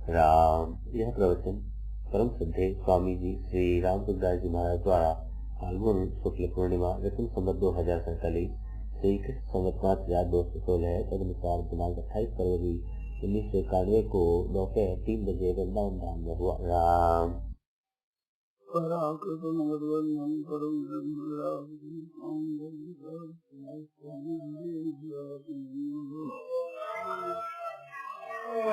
राम। यह प्रवचन परम श्रद्धेय स्वामी जी श्री रामचंद्र जी महाराज द्वारा फाल्गुन शुक्ल पूर्णिमा विक्रम संवत 2047 श्री कृष्ण संवत 5216 है। तदनुसार दिनांक 28 फरवरी 1991 को दोपहर 3 बजे वृंदावन धाम में हुआ। राम।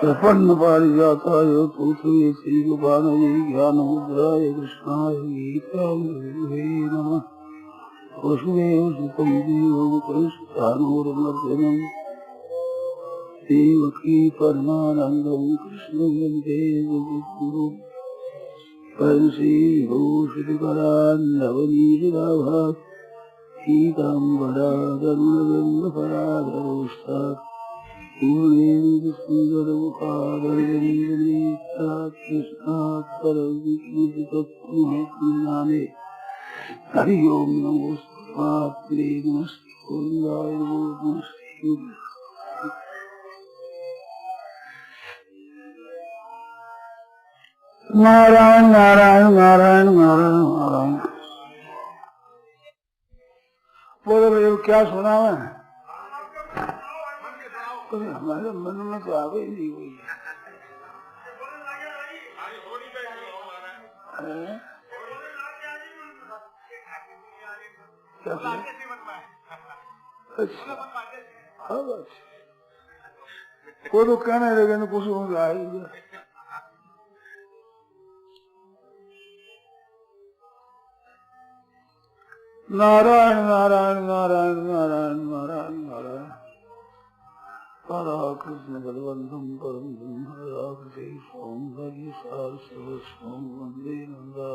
प्रपन्न पारिजाताय तोत्रये श्री गोपालये ज्ञान मुद्राय कृष्णाय गीतामृते नमः। वसुदेव सुतं देवं कंसचानूरमर्दनं देवकी परमानन्दं कृष्णं वन्दे जगद्गुरुं। पंसीभूषितकरान्नवनीतराभात् पीताम्बरागरुणगन्धपराधरोष्टात् पूर्णेन्दु सुन्दरमुखादरजनीतनेत्रात् कृष्णात् परविष्णुतत्त्वमज्ञाने। हरि ओम नमोस्तुते नमस्ते गोविन्दाय नमोस्तुते। नारायण नारायण नारायण नारायण नारायण। बोलो भैया क्या सुना है? हमारे मन में तो आवे ही नहीं हुई है। अच्छा हाँ बस वो तो कहने लगे ना कुछ आएगी। नारायण नारायण नारायण नारायण नारायण नारायण। राधा कृष्ण बलवंतम परम ब्रह्म राधे सौंदर्य सार सर्वस्वं वंदे नंदा।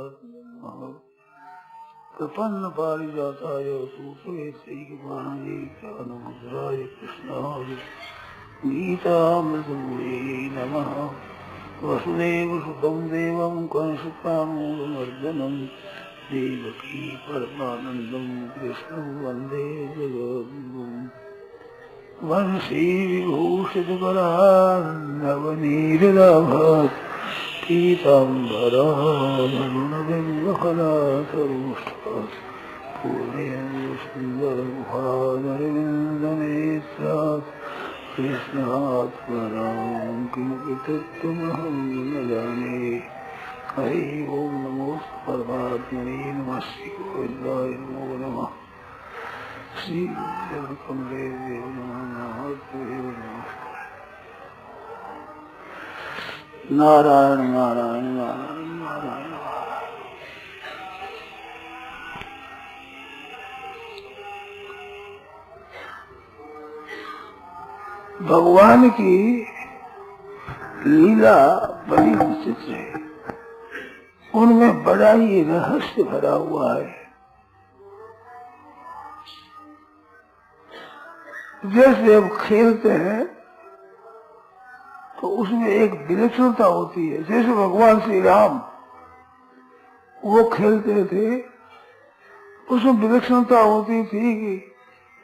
प्रपन्न पारिजाताय तोत्रये श्रीगोपालये ज्ञानमुद्राय कृष्णाय गीतामृते नमः। वसुदेव सुतं देवं कंसचानूरमर्दनं देवकी परमानन्दं कृष्णं वन्दे जगद्गुरुं। वंशी विभूषितकरान्नवनीतराभात् पीताम्बरागरुणगन्धफलाधरोष्टात् पूर्णेन्दु सुन्दरमुखादरविन्दनेत्रात् कृष्णात् परं किमपि तत्त्वमहं न जाने। हरि ओम नमोस्तु परमात्मने नमस्ते गोविन्दाय नमो नमः। श्री कमले देव नमः। नारायण नारायण नारायण नारायण। भगवान की लीला बड़ी विचित्र है। उनमें बड़ा ही रहस्य भरा हुआ है। जैसे अब खेलते हैं तो उसमें एक विलक्षणता होती है। जैसे भगवान श्री राम वो खेलते थे उसमें विलक्षणता होती थी कि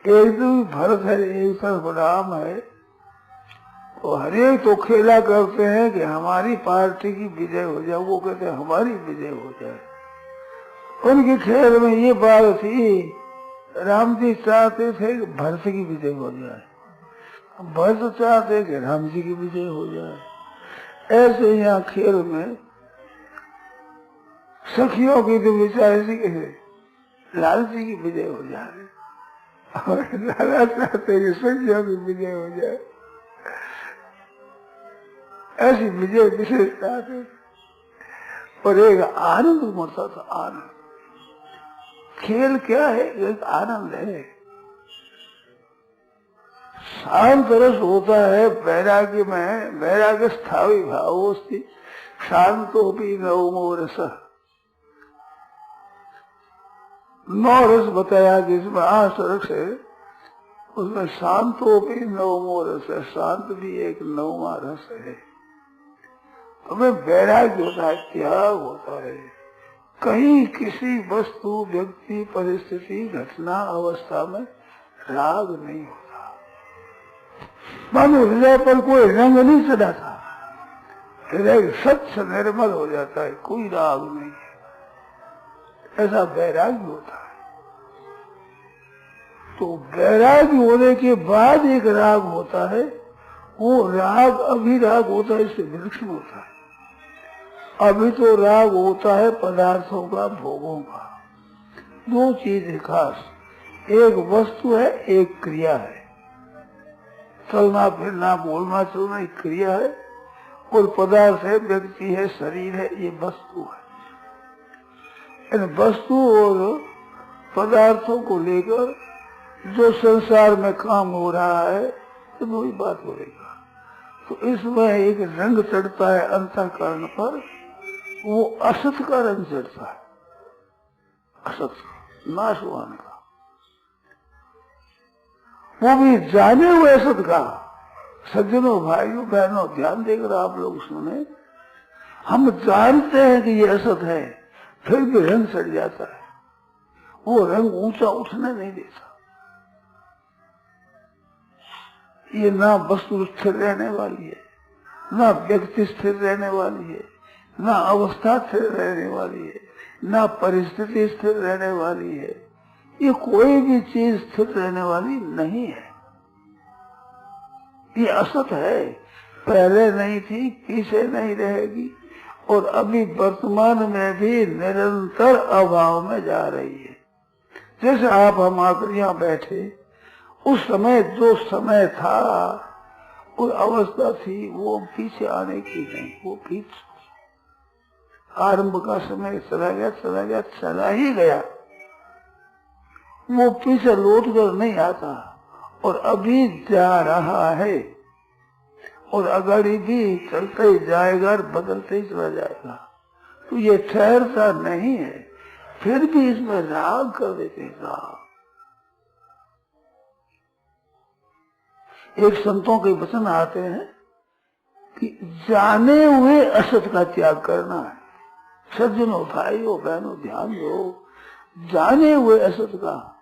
एक तो भरत है एक तरफ राम है तो हरेक तो खेला करते हैं कि हमारी पार्टी की विजय हो जाए। वो कहते हैं हमारी विजय हो जाए। उनके खेल में ये बात थी राम जी चाहते थे कि भरत की विजय हो जाए, भरत चाहते कि राम जी की विजय हो जाए। ऐसे यहाँ खेल में सखियों की तो विचार सी लाल जी की विजय हो जाए और लाला चाहते कि सखियों की विजय हो जाए। ऐसी विजय विशेषता थी और एक आनंद उमड़ता था। आनंद खेल क्या है? एक आनंद है। शांत रस होता है वैराग्य में। वैराग्य स्थावी भाव शांतो भी नवमो रस। 9 रस बताया जिसमें 8 रस है उसमें शांतो भी नवमो रस है। शांत भी एक 9वां रस है। हमें वैराग्य होता है, त्याग होता है। कहीं किसी वस्तु व्यक्ति परिस्थिति घटना अवस्था में राग नहीं होता। मानो हृदय पर कोई रंग नहीं चढ़ा था। हृदय स्वच्छ निर्मल हो जाता है, कोई राग नहीं है, ऐसा वैराग्य होता है। तो वैराग्य होने के बाद एक राग होता है, वो राग अभिराग होता है, इससे विलक्षण होता है। अभी तो राग होता है पदार्थों का, भोगों का। दो चीज है खास, एक वस्तु है, एक क्रिया है। चलना फिरना बोलना चलना एक क्रिया है, और पदार्थ है, व्यक्ति है, शरीर है, ये वस्तु है। इन वस्तु और पदार्थों को लेकर जो संसार में काम हो रहा है, तो वही बात होगा। तो इसमें एक रंग चढ़ता है अंतःकरण पर, वो असत का रंग चढ़ता है, असत नाशवान का, वो भी जाने हुए असत का। सज्जनों, भाइयों, बहनों, ध्यान देकर आप लोग सुने, हम जानते हैं कि ये असत है, फिर भी रंग चढ़ जाता है। वो रंग ऊंचा उठने नहीं देता। ये ना वस्तु स्थिर रहने वाली है, ना व्यक्ति स्थिर रहने वाली है, ना अवस्था स्थिर रहने वाली है, ना परिस्थिति स्थिर रहने वाली है। ये कोई भी चीज स्थिर रहने वाली नहीं है। ये असत है, पहले नहीं थी, पीछे नहीं रहेगी, और अभी वर्तमान में भी निरंतर अभाव में जा रही है। जैसे आप हम आकर यहाँ बैठे, उस समय जो समय था, कोई अवस्था थी, वो पीछे आने की नहीं, वो पीछे आरंभ का समय चला गया, चला गया, चला ही गया, वो पीछे लौट कर नहीं आता, और अभी जा रहा है, और अगाड़ी भी चलता ही जाएगा और बदलते ही चला जाएगा। तो ये ठहरता नहीं है, फिर भी इसमें राग कर देते हैं, राग। एक संतों के वचन आते हैं कि जाने हुए असत का त्याग करना है। सज्जनों, भाइयों, बहनों, ध्यान दो, जाने हुए असत का।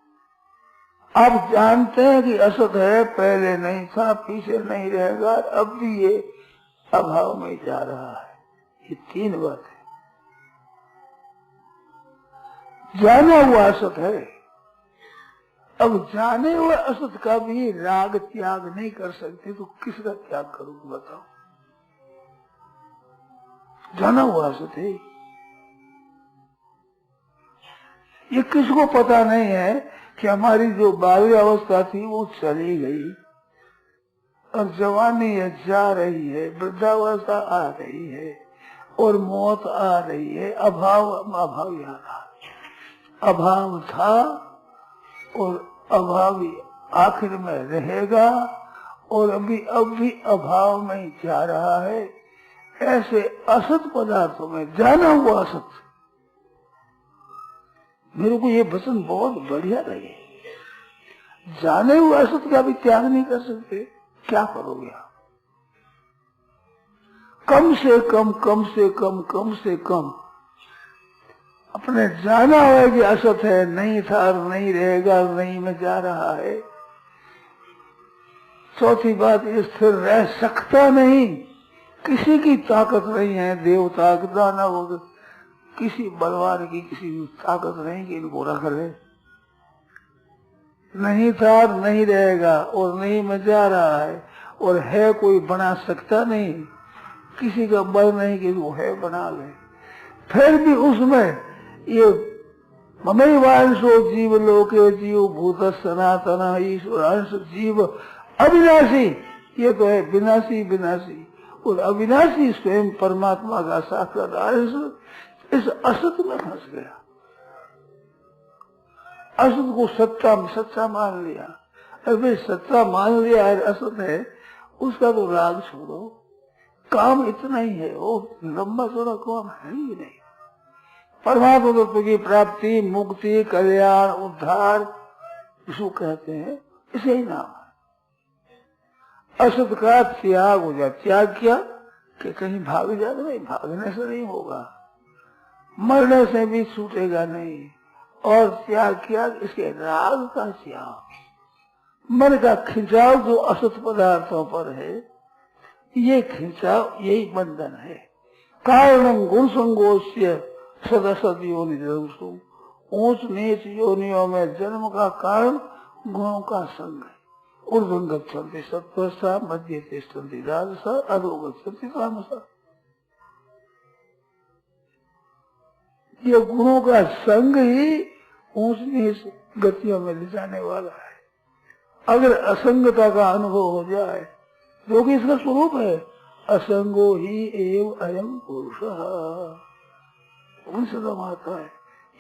आप जानते हैं कि असत है, पहले नहीं था, पीछे नहीं रहेगा, अब भी ये अभाव में जा रहा है। ये तीन बात है। जाना हुआ असत है। अब जाने हुए असत का भी राग त्याग नहीं कर सकते, तो किसका त्याग करोगे बताओ? जाना हुआ असत है। ये किसको पता नहीं है कि हमारी जो बाल्य अवस्था थी वो चली गई, और जवानी है जा रही है, वृद्धावस्था आ रही है, और मौत आ रही है। अभाव याद आ, अभाव था और अभाव आखिर में रहेगा, और अभी अभाव में जा रहा है। ऐसे असत पदार्थों में जाना हुआ असत। मेरे को ये वचन बहुत बढ़िया लगे। जाने हुए असत का भी त्याग नहीं कर सकते, क्या करोगे आप? कम से कम, कम से कम, कम से कम अपने जाना हुआ कि असत है, नहीं था, नहीं रहेगा, नहीं में जा रहा है। चौथी बात, ये स्थिर रह सकता नहीं, किसी की ताकत नहीं है, देवता दानव, किसी बलवान की किसी की ताकत नहीं कि इनको रख ले। नहीं था, नहीं रहेगा, और नहीं में जा रहा है, और है कोई बना सकता नहीं, किसी का बल नहीं कि वो है बना ले। फिर भी उसमें ये ममैवांशो जीव लोके जीव भूत सनातन ईश्वरांश जीव अविनाशी, ये तो है विनाशी विनाशी, और अविनाशी स्वयं परमात्मा का साक्षात अंश इस असत में फंस गया। असत को सच्चा मान लिया। अरे सच्चा मान लिया है, असत है, उसका तो राग छोड़ो। काम इतना ही है, वो लंबा चौड़ा काम है ही नहीं। परमात्मा तत्व की प्राप्ति, मुक्ति, कल्याण, उद्धार इसको कहते हैं, इसे ही नाम है। असत का त्याग हो जाए। त्याग किया कि कहीं भाग जाए, नहीं, भागने से नहीं होगा, मरने से भी छूटेगा नहीं। और त्याग किया इसके राग का त्याग, मन का खिंचाव जो असत पदार्थों पर है, ये खिंचाव, यही बंधन है। कारण गुण संगोष्य सदसद योनि जन्म, ऊंच नीच योनियों में जन्म का कारण गुणों का संग है। ऊर्ध्वं गच्छन्ति सत्वरसा, मध्य तिष्ठन्ति राजसा, अधो गच्छन्ति तामसा। ये गुणों का संग ही ऊंच नीच गतियों में ले जाने वाला है। अगर असंगता का अनुभव हो जाए, जो कि इसका स्वरूप है, असंगो ही एव अयम पुरुषः, उनसे आता है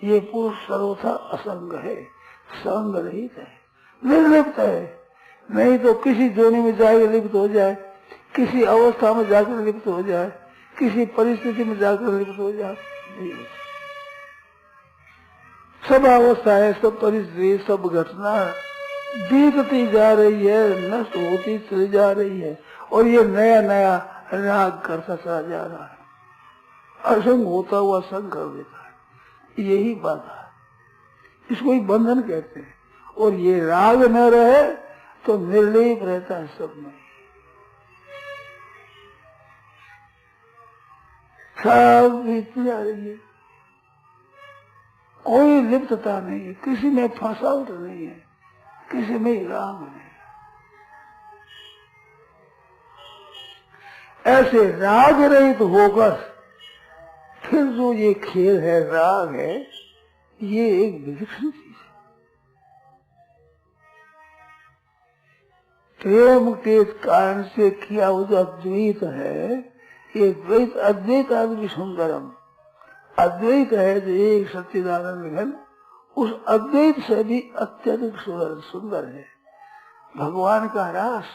ये पुरुष सर्वथा असंग है, संग रहित है, निर्लिप्त है। नहीं तो किसी जोनि में जाकर लिप्त हो जाए, किसी अवस्था में जाकर लिप्त हो जाए, किसी परिस्थिति में जाकर लिप्त हो जाए, नहीं। सब अवस्थाएं, सब परिस्थिति, सब घटना बीतती जा रही है, नष्ट होती चली जा रही है, और ये नया नया राग करता चला जा रहा है। असंग होता हुआ संग कर देता है, यही बात है। इसको ही बंधन कहते हैं। और ये राग न रहे तो निर्लेप रहता है सब में, सब बीतती जा रही है, कोई लिप्तता नहीं है, किसी में फंसावट नहीं है, किसी में राग नहीं। ऐसे राग रहित होकर फिर जो ये खेल है, राग है, ये एक विलक्षण चीज है। प्रेम के कारण से किया हुआ जो अद्वैत है, ये द्वैत अद्वैत आदि सुंदरम, अद्वैत है जो एक सच्चिदानंद घन, उस अद्वैत से भी अत्यधिक सुंदर है भगवान का रास।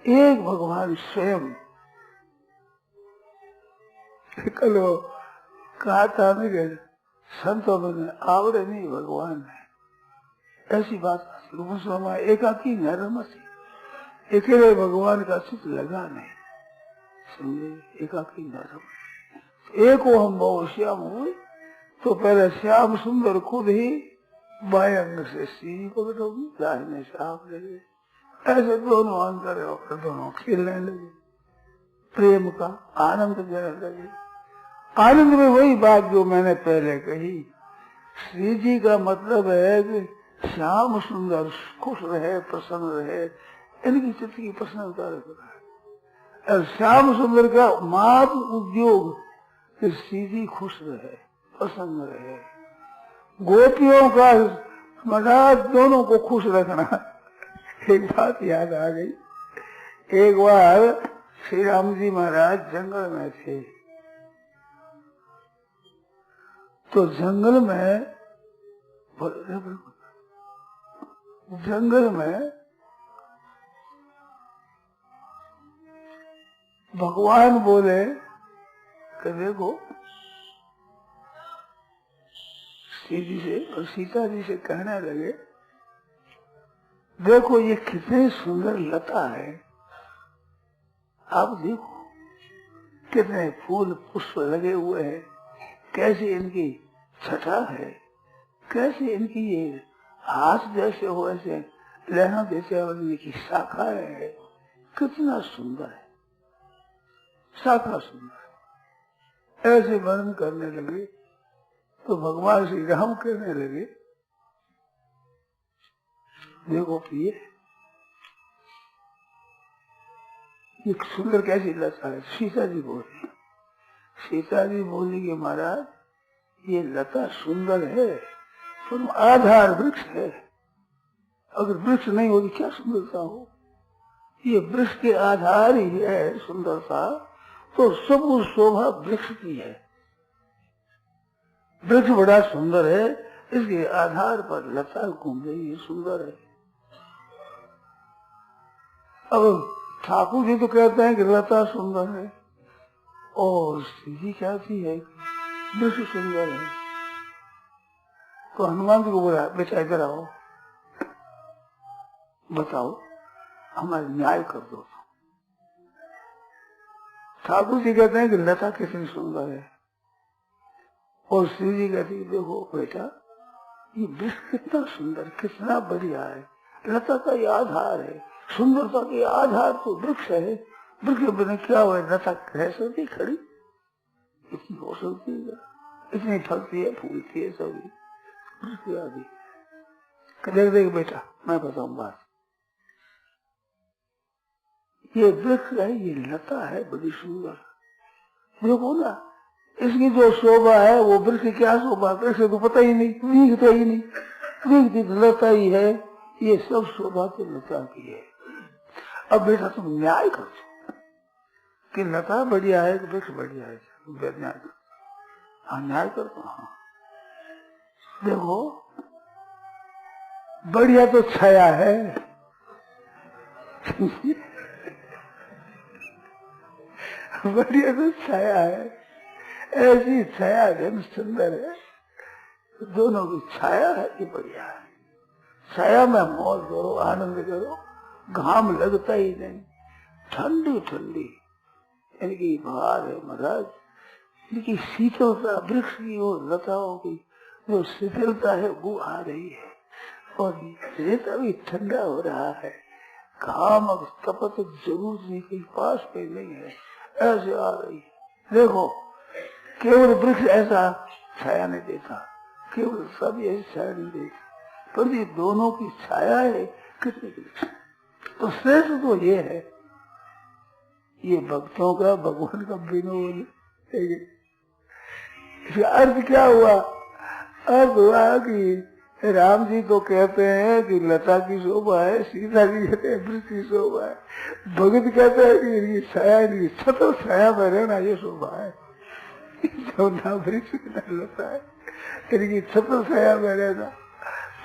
एक भगवान स्वयं। कल कहा था संतों में आवड़े नहीं भगवान है, ऐसी बात एकाकी नरमसी, अकेले भगवान का चित्त लगा नहीं, समझे, एकाकी नरम। एक वो हम बहु श्याम हुए तो पहले श्याम सुंदर खुद ही बाएं अंग से सीढ़ी को बैठोगी, दाहिने से आप लगे, ऐसे दोनों अंतर होकर दोनों खेलने लगे, प्रेम का आनंद देने लगे। आनंद में वही बात जो मैंने पहले कही, श्री जी का मतलब है कि श्याम सुंदर खुश रहे, प्रसन्न रहे, इनकी चित्त की प्रसन्नता रहे। और श्याम सुंदर का मात उद्योग कि श्री जी खुश रहे, प्रसन्न रहे। गोपियों का मदद दोनों को खुश रखना। एक बात याद आ गई, एक बार श्री राम जी महाराज जंगल में थे, तो जंगल में भगवान बोले कि देखो, श्री जी से और सीता जी से कहने लगे, देखो ये कितनी सुंदर लता है, आप देखो कितने फूल पुष्प लगे हुए हैं, कैसी इनकी छटा है, कैसी इनकी ये हाथ जैसे हो ऐसे लहरों जैसे इनकी शाखा है, कितना सुंदर है, शाखा सुंदर। ऐसे वर्णन करने लगे तो भगवान श्री राम कहने लगे, देखो प्रिय, ये सुंदर कैसी लता है। सीता जी बोली, सीता जी बोली कि महाराज ये लता सुंदर है, पर आधार वृक्ष है, अगर वृक्ष नहीं होगी क्या सुंदरता हो, ये वृक्ष के आधार ही है सुंदरता, तो सब शोभा वृक्ष की है। वृक्ष बड़ा सुंदर है, इसके आधार पर लता घूम रही है, सुंदर है। अब ठाकुर जी तो कहते हैं कि लता सुंदर है, और श्री जी कहती है वृक्ष सुंदर है। तो हनुमान जी को बोला, बेटा इधर आओ, बताओ हमारे न्याय कर दो। ठाकुर जी कहते हैं कि लता कितनी सुंदर है, और श्री जी कहती है देखो बेटा ये वृक्ष कितना सुंदर, कितना बढ़िया है, लता का ये आधार है, सुंदरता के आधार तो वृक्ष है, वृक्ष बिना क्या हुआ, लता रह सकती खड़ी, इतनी हो सकती है, इतनी फलती है फूलती है सभी वृक्ष आदि। देख देख बेटा मैं बताऊं बात, ये वृक्ष है, ये लता है बड़ी सुंदर, देखो ना इसकी जो शोभा है वो वृक्ष की क्या शोभा, वृक्ष तो पता ही नहीं, दिखता ही नहीं, दिखती तो लता ही है, ये सब शोभा तो लता की है। अब बेटा तुम न्याय कर कि लता बढ़िया है कि वृक्ष बढ़िया है, न्याय कर। हाँ न्याय करता, हाँ देखो बढ़िया तो छाया है बढ़िया तो छाया है, ऐसी छाया घन सुंदर है, दोनों की छाया है कि बढ़िया है। छाया में मौज करो, आनंद करो, घाम लगता ही नहीं, ठंडी ठंडी इनकी बहार है महाराज, इनकी शीतलता, वृक्ष की और लताओं की जो शीतलता है वो आ रही है, और रेता भी ठंडा हो रहा है, घाम अब तपत जरूर नहीं, कहीं पास पे नहीं है, ऐसे आ रही है। देखो केवल वृक्ष ऐसा छाया नहीं देता, केवल सब ऐसी छाया नहीं देता, पर ये दोनों की छाया है कितने की। तो श्रेष्ठ तो ये है, ये भक्तों का भगवान का विनोद। इसका अर्थ क्या हुआ, अर्थ हुआ कि राम जी तो कहते हैं कि लता की शोभा है, सीता जी कहते हैं वृक्ष की शोभा है, भगत कहते हैं कि इनकी छाया, इनकी छत्र छाया में रहना ये शोभा है, जो ना वृक्ष ना लता है, इनकी छत्र छाया में रहना,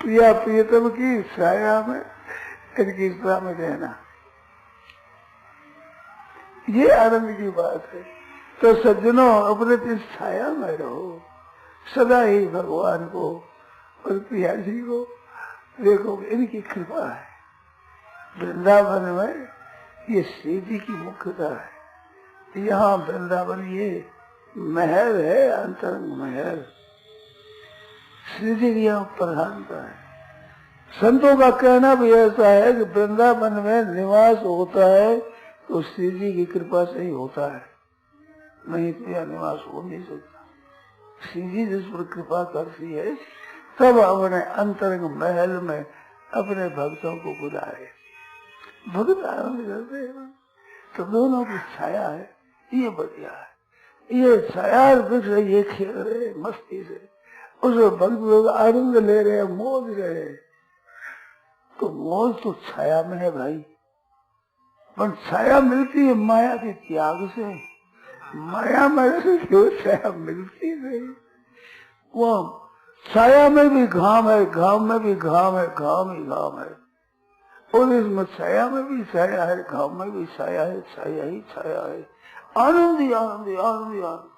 प्रिया प्रियतम की छाया में इनकी छाया में रहना, ये आनंद की बात है। तो सज्जनों अपने इस छाया में रहो, सदा ही भगवान को और प्रिया जी को देखो, इनकी कृपा है। वृंदावन में ये श्री जी की मुख्यता है, यहाँ वृंदावन ये महल है, अंतरंग महल, श्री जी की यहाँ प्रधानता है। संतों का कहना भी ऐसा है कि वृंदावन में निवास होता है तो श्री जी की कृपा से ही होता है, नहीं तो यह निवास हो नहीं सकता। श्री जी जिस पर कृपा करती है तब अपने अंतरंग महल में अपने भक्तों को बुलाए, भक्त आनंद करते हैं। तो दोनों की छाया है, ये बढ़िया है, ये छाया वृक्ष ये खेल रहे मस्ती से, उस भक्त लोग आनंद ले रहे, मौज रहे। तो मौज तो छाया में है भाई, पर छाया मिलती है माया के त्याग से, माया में क्यों छाया मिलती नहीं। वो छाया में भी घाम है, घाम में भी घाम है, घाम ही घाम है, और इसमें छाया में भी छाया है, घाम में भी छाया है, छाया ही छाया है, आनंद ही आनंद ही आनंद ही आनंद।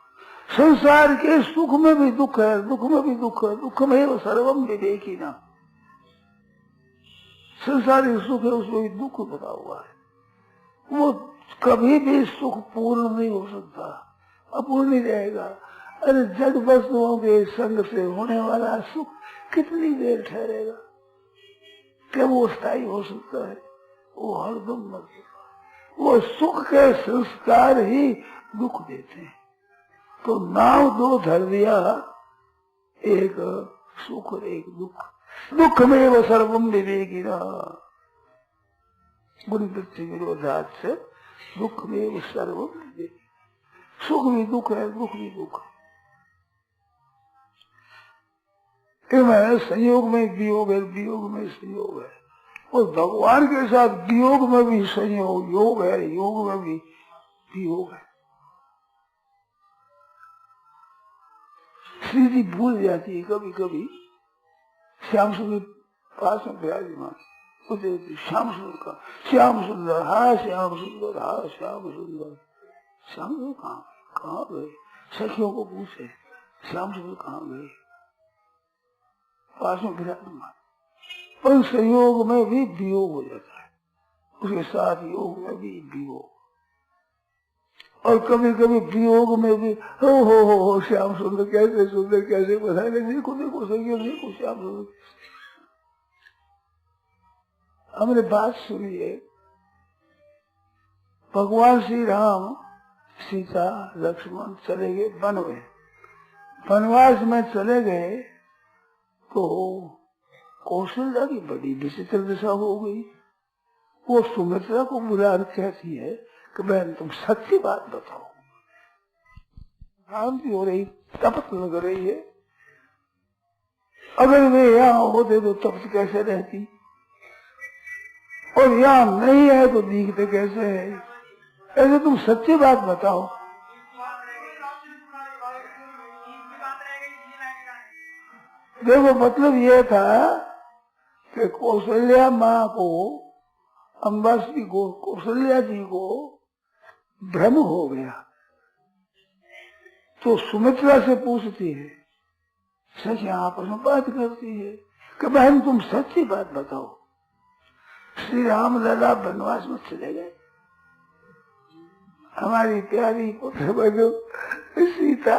संसार के सुख में भी दुख है, दुख में भी दुख है, दुख में वो सर्वम विवेकी ना, संसारिक सुख है उसमें भी दुख बना हुआ है, वो कभी भी सुख पूर्ण नहीं हो सकता, अपूर्ण ही रहेगा। अरे जड़ वस्तुओं के संग से होने वाला सुख कितनी देर ठहरेगा, क्या वो स्थायी हो सकता है, वो हरदम मर सकता है। वो सुख के संस्कार ही दुख देते हैं। तो नाव दो धर दिया, एक सुख और एक दुख, दुख में वो सर्वम विवेकी ना, गुण वृत्ति विरोधात से दुख में वो सर्वम विवेकी, सुख भी दुख है, दुख भी दुख है, संयोग में वियोग है, वियोग में संयोग है, और भगवान के साथ वियोग में भी संयोग, योग है, योग में भी वियोग है। श्री जी भूल जाती है कभी कभी, श्याम सुंदर पास में विराजमान, श्याम सुंदर का, श्याम सुंदर, हा श्याम सुंदर, हा श्याम सुंदर, श्याम सुंदर कहाँ गए, सखियों को पूछे श्याम सुंदर कहाँ गए, पास में विराजमान। पर संयोग में भी वियोग हो जाता है, उसके साथ योग में भी वियोग, और कभी कभी वियोग में भी हो श्याम सुंदर कैसे बताए, देखो देखो सही, देखो श्याम सुंदर। हमने बात सुनी है, भगवान श्री राम सीता लक्ष्मण चले गए वन में, वनवास में चले गए तो कौशल्या की बड़ी विचित्र दशा हो गई। वो सुमित्रा को बुला कहती है कि बहन तुम सच्ची बात बताओ। शांति हो रही, तपत लग रही है, अगर वे यहाँ होते तो तपत कैसे रहती, और यहाँ नहीं है तो दिखते कैसे है। ऐसे तुम सच्ची बात बताओ। देखो मतलब ये था कि कौशल्या माँ को, अम्बासी को, कौशल्या जी को भ्रम हो गया, तो सुमित्रा से पूछती है, सच आपस में बात करती है कि बहन तुम सच्ची बात बताओ। श्री राम लला वनवास में चले गए, हमारी प्यारी पुत्र बनो सीता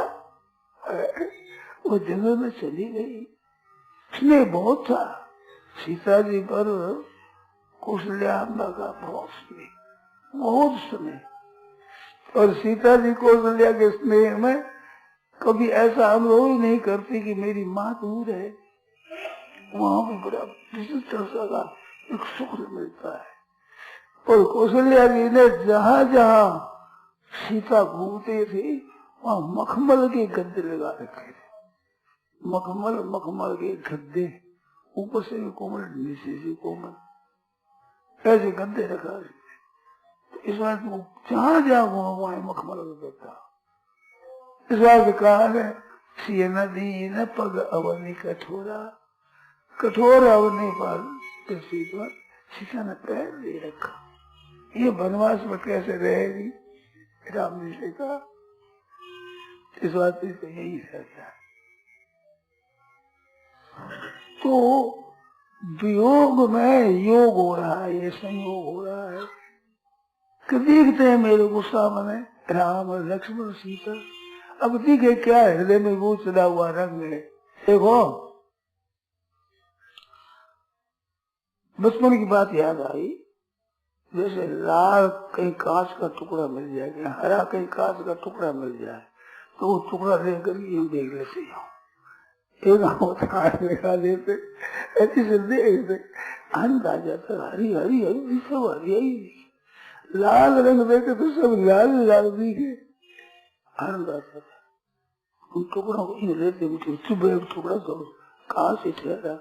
वो जंगल में चली गई। स्नेह बहुत था सीता जी पर, कौशल्या अम्बा का बहुत स्नेह। और सीता जी कौशल्या के स्नेह में कभी ऐसा अनुभव ही नहीं करती कि मेरी माँ दूर है। वहां भी बड़ा विचित्र सा का एक सुख मिलता है। और कौशल्या जी ने जहाँ जहाँ सीता घूमते थे वहाँ मखमल के गद्दे लगा रखे थे। मखमल के गद्दे, ऊपर से भी कोमल नीचे से कोमल, ऐसे गद्दे रखा। इस बात को जहाँ जहाँ घूमो वहाँ मखमल का गद्दा। इस बात कहा है सी नदी न पग अवनी कठोरा, कठोर अवनी पर सीता ने पैर दे रखा। ये वनवास में कैसे रहेगी, राम जी से कहा। इस बात पे यही रहता है। तो वियोग में योग हो रहा है, ये संयोग हो रहा है कि देखते हैं मेरे को सामने राम लक्ष्मण सीता। अब दिखे क्या हृदय में वो चला हुआ रंग है। देखो बचपन की बात याद आई, जैसे लाल कहीं कांच का टुकड़ा मिल जाए, हरा कहीं कांच का टुकड़ा मिल जाए तो वो टुकड़ा लेकर यूं देख लेते हो, एक लगा देते, ऐसी से देखते आनंद आ जाता। हरी हरी हरी सब हरियाई, लाल रंग देखे तो सब लाल लाल दिखे, आनंद आता था। उन टुकड़ों को यूं लेते सुबह एक टुकड़ा तो कहाँ से ठहरा,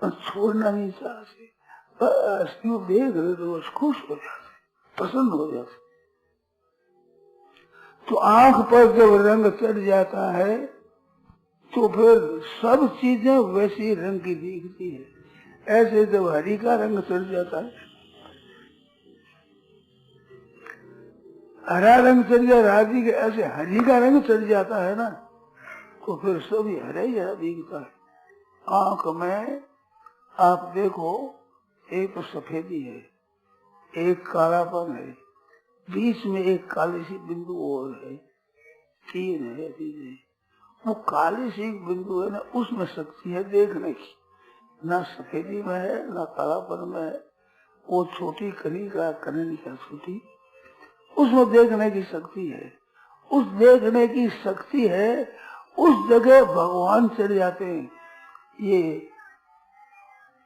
पर छोड़ना नहीं चाहते, बस यूं देख रहे तो बस खुश हो जाते, पसंद हो जाते। तो आंख पर जब रंग चढ़ जाता है तो फिर सब चीजें वैसी रंग की दिखती है। ऐसे जब हरी का रंग चढ़ जाता है, हरा रंग चढ़ जाए राजी के, ऐसे हरी का रंग चढ़ जाता है ना, तो फिर सभी हरा ही हरा दिखता है। आंख में आप देखो एक तो सफेदी है, एक कालापन है, बीच में एक काली सी बिंदु और है, तीन है चीजें। वो काली सी बिंदु है ना, उसमें शक्ति है देखने की, ना सफेदी में है ना कालापन में है। वो छोटी कनिका कनिका छोटी, उसमें देखने की शक्ति है। उस देखने की शक्ति है, उस जगह भगवान चले जाते हैं। ये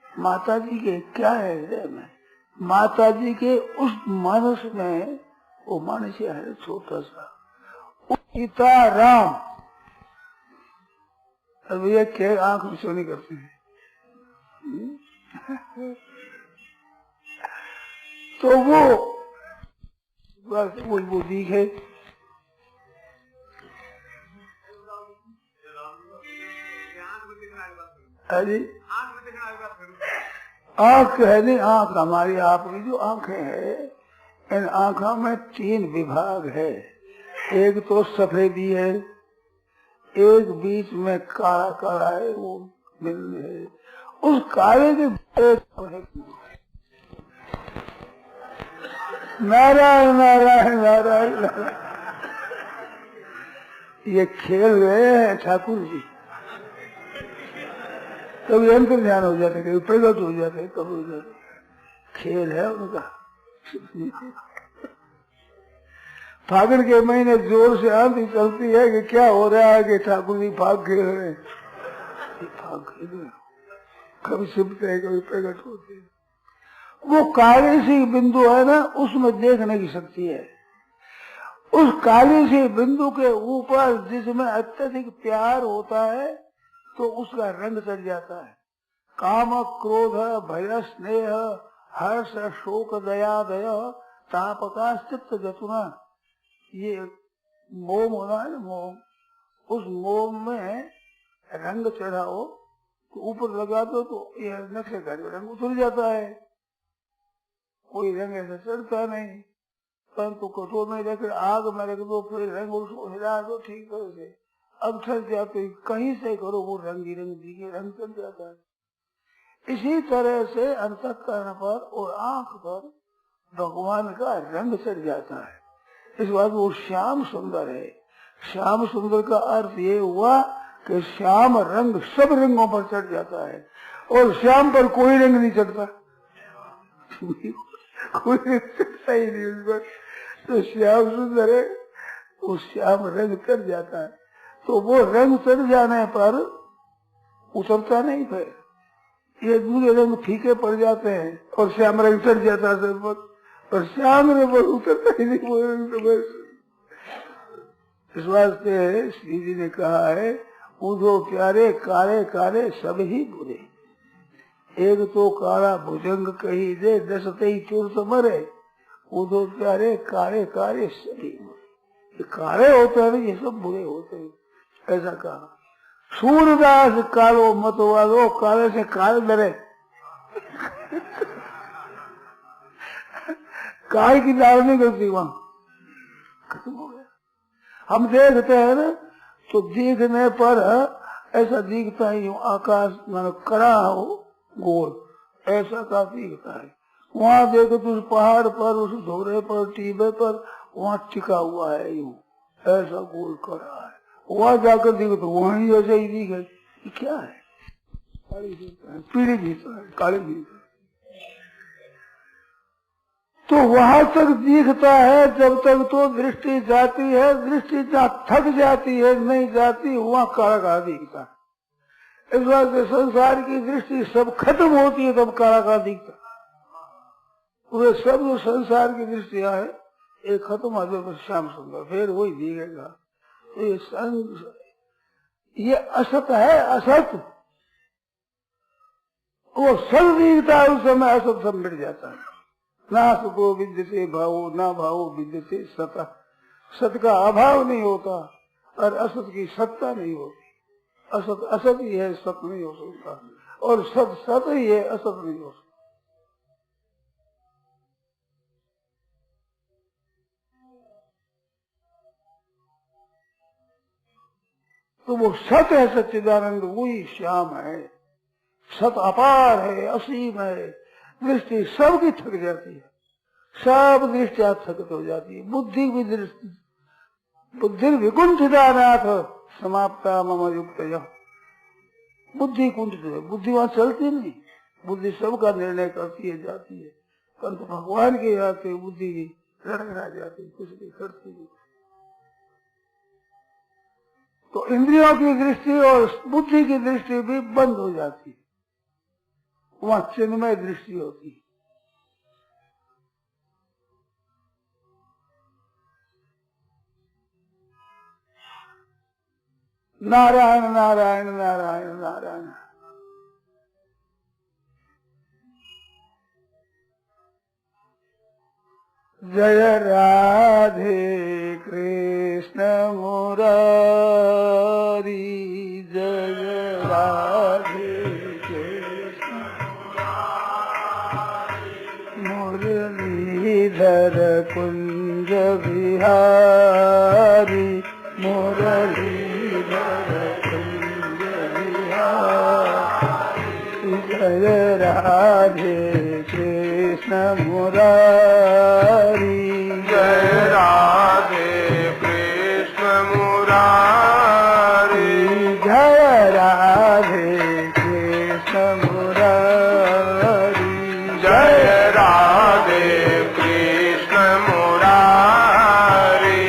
माता जी के क्या है हृदय में, माता जी के उस मानस में, वो मानस है छोटा सा, सीता राम। अब ये क्या आंख में सोनी करते हैं तो वो दिखे। अरे आंख है नहीं, आंख हमारी आपकी जो आंखें है, इन आंखों में तीन विभाग है। एक तो सफेदी है, एक बीच में काला काला है, वो बिंदु है। उस काले के नारायण नारायण नारायण नारायण, ये खेल रहे हैं ठाकुर जी। कभी अंतर ध्यान हो जाते, कभी प्रगट हो जाते, कभी हो जाते, खेल है उनका। फागुन के महीने जोर से आंधी चलती है कि क्या हो रहा है कि ठाकुर जी फाग खेल रहे हैं। फाग खेल रहे कभी छिपते हैं कभी प्रकट होते हैं। वो काली सी बिंदु है ना, उसमें देखने की शक्ति है। उस काली सी बिंदु के ऊपर जिसमें अत्यधिक प्यार होता है तो उसका रंग चढ़ जाता है। काम क्रोध भय स्नेह हर्ष शोक दया दय तापका चित्त जतुना, ये मोम होना है ना, मोम, उस मोम में रंग चढ़ाओ तो ऊपर लगा दो तो ये नक्शे का रंग उतर जाता है। कोई रंग ऐसा चढ़ता नहीं, परंतु कटोर में रख आग में रख दो फिर रंग उसको हिला दो ठीक तरह से, अब ठस जाते कहीं से करो वो रंग दिखे रंग चढ़ जाता है। इसी तरह से अंतःकरण पर और आंख पर भगवान का रंग चढ़ जाता है। इस बात वो श्याम सुंदर है। श्याम सुंदर का अर्थ ये हुआ कि श्याम रंग सब रंगों पर चढ़ जाता है और श्याम पर कोई रंग नहीं चढ़ता। कोई रंग चढ़ता ही नहीं उस पर, तो श्याम सुंदर है, वो श्याम रंग चढ़ जाता है। तो वो रंग चढ़ जाने पर उतरता नहीं, फिर ये दूसरे रंग फीके पड़ जाते हैं और श्याम रंग चढ़ जाता है सब पर, और श्याम रंग पर उतरता ही नहीं वो रंग। तो बस इस वास्ते श्री जी ने कहा है, उधो प्यारे काले काले सब ही बुरे, एक तो काला भुजंग कही दे 10 तई चुर्त मरे, उधो प्यारे काले काले सभी बुरे। ये काले होते हैं ये सब बुरे होते हैं, ऐसा कहा। सूरदास कालो मत वालो, काले से काल डरे। काल की दाल नहीं करती वहां, खत्म हो गया। हम देखते हैं ना तो देखने पर ऐसा दिखता है यूं आकाश मानो कड़ा हो गोल, ऐसा का दिखता है। वहां देखो तो उस पहाड़ पर उस धोरे पर टीबे पर वहां टिका हुआ है यूं, ऐसा गोल कड़ा है। वहां जाकर देखो तो वहीं जैसे ही दिखे। ये क्या है? पीली भीतर है, काली भीतर। तो वहां तक दिखता है जब तक तो दृष्टि जाती है, दृष्टि जहाँ थक जाती है नहीं जाती वहां काला काला दिखता है। इस बात से संसार की दृष्टि सब खत्म होती है तब काला काला दिखता है। वे सब जो संसार की दृष्टियां है एक खत्म हो जाए श्याम सुंदर फिर वही दिखेगा। ये असत है, असत वो सब दिखता है, उस समय असत सब मिट जाता है। ना सतो विद्यते भावो ना भावो विद्यते सत, सत का अभाव नहीं होता और असत की सत्ता नहीं होती। असत असत ही है, सत नहीं हो सकता, और सत सत ही है, असत नहीं हो सकता। तो वो सत है, सच्चिदानंद वही श्याम है। सत अपार है, असीम है, दृष्टि सबकी थक जाती है, सब दृष्टियां थकित हो जाती है। बुद्धि की दृष्टि बुद्धि विकुंठिता नाथ समाप्ता मम युक्त, बुद्धि कुंठित है, बुद्धि वहां चलती नहीं, बुद्धि सबका निर्णय करती है जाती है, परंतु भगवान के याद से बुद्धि की लड़खड़ा जाती है, कुछ भी करती नहीं। तो इंद्रियों की दृष्टि और बुद्धि की दृष्टि भी बंद हो जाती है, वहां चिन्मय दृष्टि होती है। नारायण नारायण नारायण नारायण। जय राधे कृष्ण मुरारी, जय राधे कृष्ण मुरलीधर कुंज बिहारी, मुरलीधर कुंज बिहारी, जय राधे कृष्ण मुरारी, जय राधे कृष्ण मुरारी, जय राधे कृष्ण मुरारी, जय राधे कृष्ण मुरारी,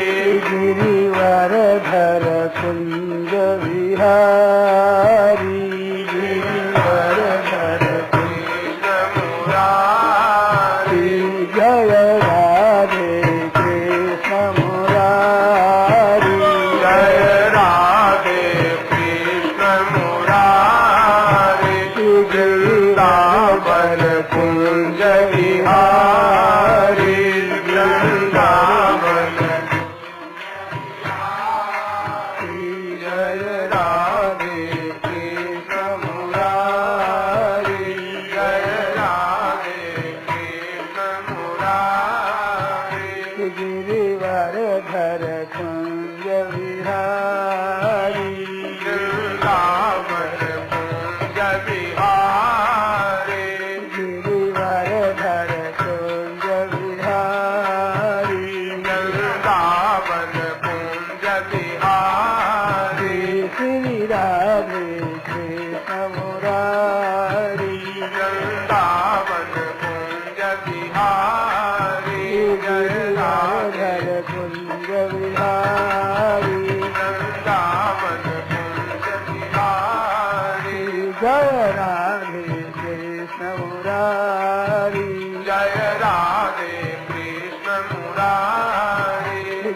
वृंदावन कुंज विहारी वृंदावन कुंज बिहारी गिरिवरधर कुंज विहारी वृंदावन कुंज बिहारी श्री राधे कृष्ण मुरारी वृंदावन कुंज बिहारी जय राधे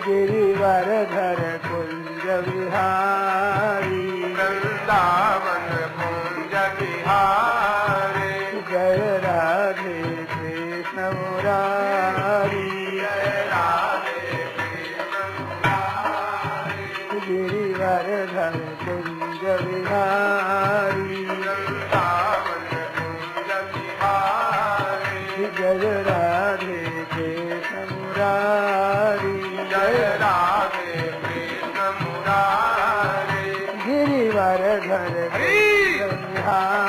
गिरिवरधर कुंज विहारी वृंदावन कुंज बिहारी जय राधे कृष्ण मुरारी जय राधे कृष्ण मुरारी गिरिवरधर कुंज विहारी वृंदावन कुंज बिहारी जय राधे कृष्ण मुरारी जय राधे कृष्ण मुरारी गिरिवरधर कुंज विहारी वृंदावन कुंज बिहारी जय राधे कृष्ण मुरारी जय राधे कृष्ण मुरारी गिरिवरधर कुंज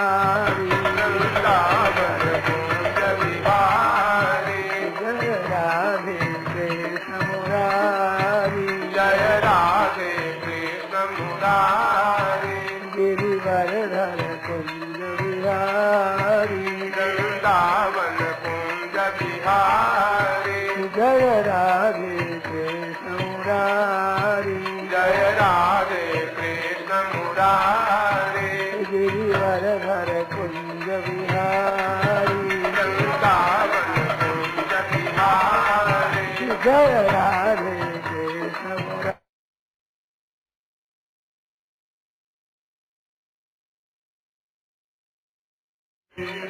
विहारी वृंदावन कुंज बिहारी जय राधे कृष्ण मुरारी जय राधे कृष्ण मुरारी गिरिवरधर कुंज विहारी वृंदावन कुंज बिहारी जय राधे कृष्ण मुरारी जय राधे कृष्ण मुरारी गिरिवरधर कुंज विहारी वृंदावन कुंज बिहारी जय राधे कृष्ण मुरारी